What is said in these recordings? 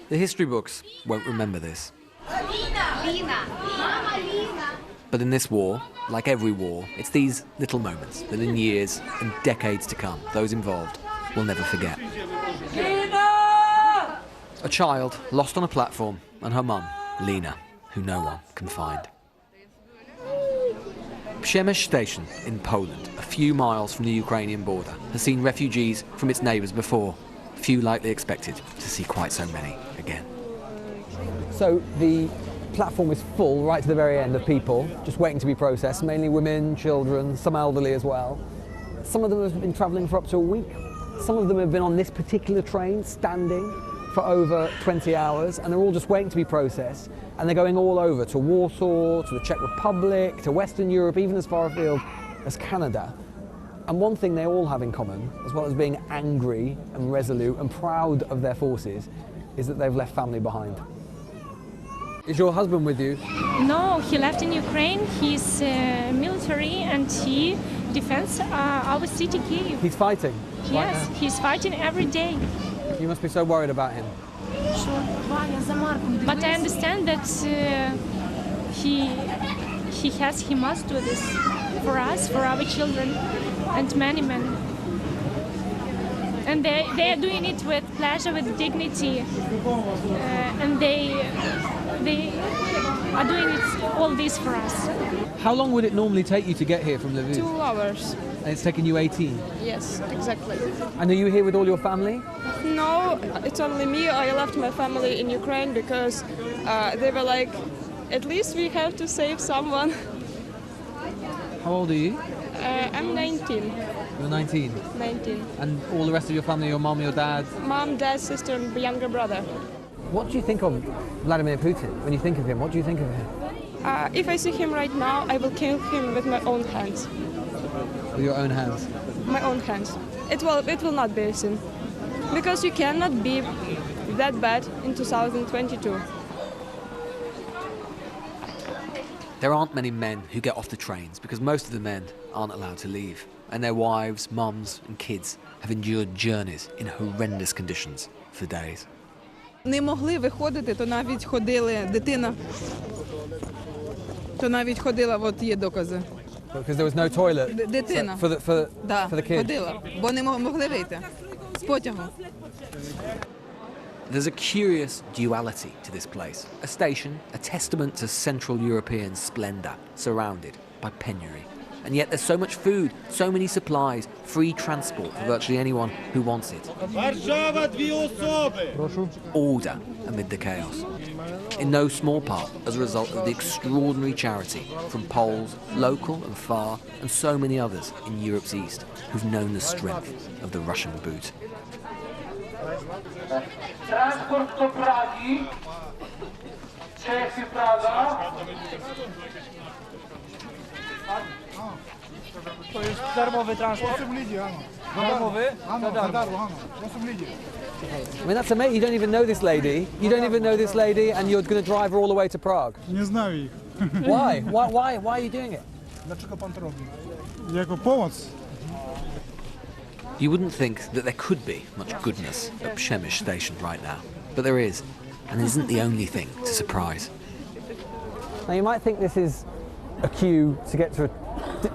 The history books won't remember this. But in this war, like every war, it's these little moments that in years and decades to come, those involved will never forget. A child lost on a platform and her mum, Lena, who no one can find. Przemyśl station in Poland, a few miles from the Ukrainian border, has seen refugees from its neighbours before. Few likely expected to see quite so many again. So the platform is full right to the very end of people just waiting to be processed, mainly women, children, some elderly as well. Some of them have been travelling for up to a week. Some of them have been on this particular train standing for over 20 hours, and they're all just waiting to be processed, and they're going all over to Warsaw, to the Czech Republic, to Western Europe, even as far afield as Canada. And one thing they all have in common, as well as being angry and resolute and proud of their forces, is that they've left family behind. Is your husband with you? No, he left in Ukraine. He's military and he defends our city, Kyiv. He's fighting? Yes, right now. He's fighting every day. You must be so worried about him. Sure. But I understand that he must do this for us, for our children, and many men. And they are doing it with pleasure, with dignity, and they are doing it, all this for us. How long would it normally take you to get here from Lviv? 2 hours. And it's taken you 18? Yes, exactly. And are you here with all your family? No, it's only me. I left my family in Ukraine because they were like, at least we have to save someone. How old are you? I'm 19. You're 19? 19. And all the rest of your family, your mom, your dad? Mom, dad, sister, and younger brother. What do you think of Vladimir Putin? When you think of him, what do you think of him? If I see him right now, I will kill him with my own hands. With your own hands? My own hands. It will not be a sin. Because you cannot be that bad in 2022. There aren't many men who get off the trains because most of the men aren't allowed to leave. And their wives, mums and kids have endured journeys in horrendous conditions for days. Не могли виходити, то навіть ходили, дитина, то навіть ходила, от є докази. Because there was no toilet Дитина, for the да, kids. ходила, бо не могли вийти з потягу. There's a curious duality to this place. A station, a testament to Central European splendour, surrounded by penury. And yet there's so much food, so many supplies, free transport for virtually anyone who wants it. Order amid the chaos. In no small part as a result of the extraordinary charity from Poles, local and far, and so many others in Europe's east who've known the strength of the Russian boot. Transport do Pragi, Czechy, Praga. To jest darmowy transport. Darmowy? Za darmo. I mean, that's amazing. You don't even know this lady. You don't even know this lady, and you're going to drive her all the way to Prague. Nie znаю ich. Why? Why are you doing it? Dlaczego pan to robi? Jako pomoc. You wouldn't think that there could be much goodness at Przemyśl station right now, but there is, and it isn't the only thing to surprise. Now, you might think this is a queue to get to a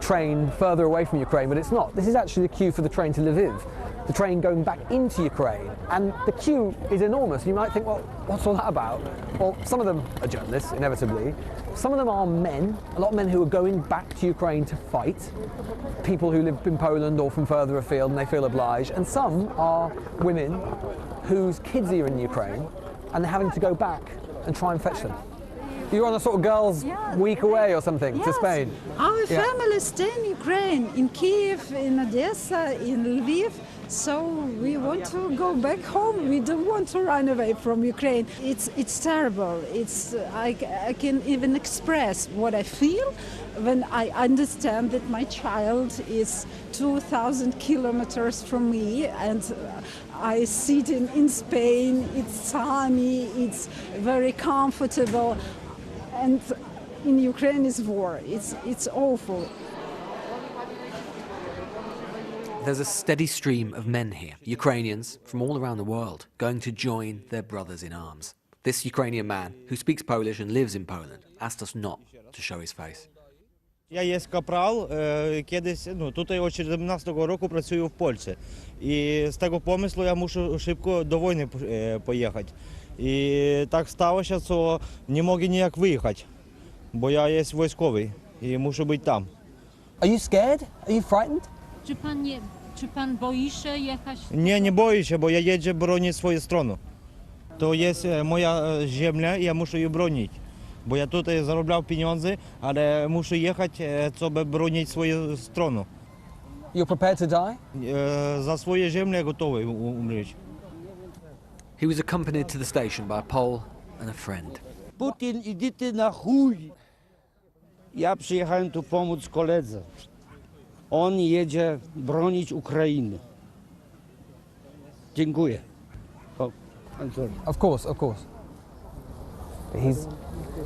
train further away from Ukraine, but it's not. This is actually the queue for the train to Lviv, the train going back into Ukraine. And the queue is enormous. You might think, well, what's all that about? Well, some of them are journalists, inevitably. Some of them are men, a lot of men who are going back to Ukraine to fight, people who live in Poland or from further afield and they feel obliged. And some are women whose kids are in Ukraine and they're having to go back and try and fetch them. You're on a sort of girls' week away or something to Spain. Our family stay in Ukraine, in Kyiv, in Odessa, in Lviv. So we want to go back home. We don't want to run away from Ukraine. It's terrible. I can even express what I feel when I understand that my child is 2,000 kilometers from me and I sit in Spain. It's sunny. It's very comfortable. And in Ukraine is war. It's awful. there's a steady stream of men here, Ukrainians from all around the world, going to join their brothers in arms. This Ukrainian man, who speaks Polish and lives in Poland, asked us not to show his face. Я є капрал, який десь, тут я від 17-го року працюю в Польщі. І з того помислу я мушу швидко до війни поїхати. І так сталося, що не можу ніяк виїхати, бо я є військовий і мушу бути там. Are you scared? Are you frightened? Czy pan boi się jechać? Ні, не боюся, бо я їжджу бронити свою страну. То є моя земля, і я мушу її бронити. Бо я тут заробляв pieniądze, але мушу їхати, щоб бронити свою страну. You're prepared to die? За свою землю я готовий умріти. He was accompanied to the station by a Pole and a friend. Putin, idzie ty na chuj! Ja przyjechałem tu pomóc koledze. On jedzie bronić Ukrainy. Dziękuję. Oh, I'm sorry. Of course, of course. But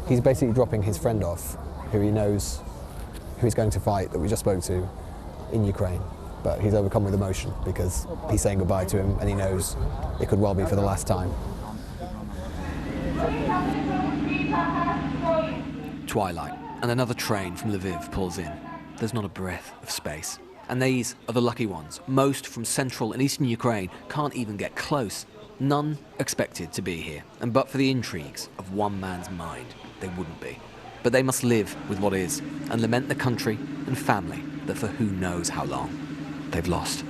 he's basically dropping his friend off, who he knows, who he's going to fight, that we just spoke to, in Ukraine. But he's overcome with emotion because he's saying goodbye to him and he knows it could well be for the last time. Twilight, and another train from Lviv pulls in. There's not a breath of space. And these are the lucky ones. Most from central and eastern Ukraine can't even get close. None expected to be here. And but for the intrigues of one man's mind, they wouldn't be. But they must live with what is and lament the country and family that for who knows how long they've lost.